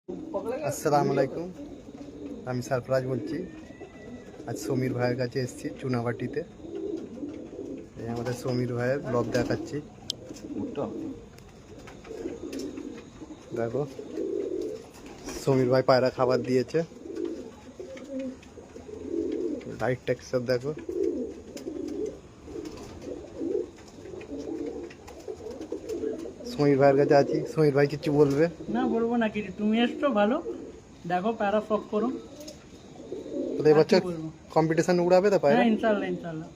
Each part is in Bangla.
আসসালামু আলাইকুম, আমি সারফরাজ বলছি। আজ সমীর ভাইয়ের কাছে এসেছি চুনাবাটিতে। এই আমাদের সমীর ভাইয়ের ব্লগ দেখাচ্ছি। দেখো সমীর ভাই পায়রা খাবার দিয়েছে। লাইট টেক্সচার দেখো। সমীর ভাইয়ের কাছে আছি, সমীর ভাই কিছু বলবে? না বলবো না কিছু, তুমি এসছো ভালো, দেখো প্যারা শখ করো। তো এবছর কম্পিটিশন উড়াবে তো পায়রা? হ্যাঁ ইনশাল্লাহ ইনশাল্লাহ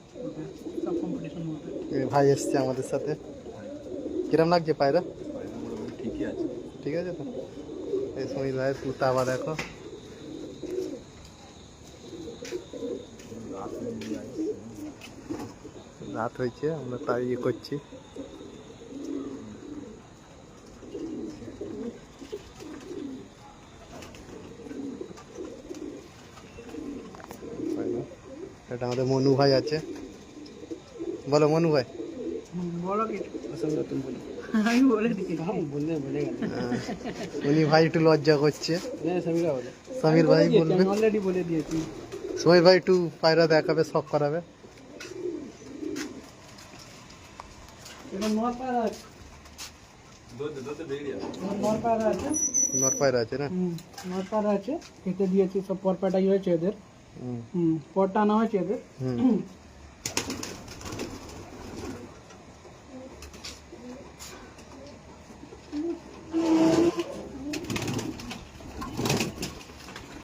সব কম্পিটিশন হবে। এই ভাই এসছে আমাদের সাথে। কিরম লাগছে পায়রা? ঠিকই আছে। ঠিক আছে তো। এই সমীর ভাইয়ের পুতা আবার দেখো। রাত হয়েছে, আমরা তাই ইয়ে করছি। এটা আমাদের মনু ভাই আছে। বলো মনু ভাই। বলো কিছু, আমি বলে দিচ্ছি উনি ভাই একটু লজ্জা করছে। সমীর ভাই বলবে। অলরেডি বলে দিয়েছি। সমীর ভাই একটু পায়রা দেখাবে, শখ করাবে। এটা নর পায়রা আছে, নর পায়রা আছে, নর পায়রা আছে না? নর পায়রা আছে, খেতে দিয়েছি সব পরপাটাই হয়েছে এদের। পরটা আনা হয়েছে এদের।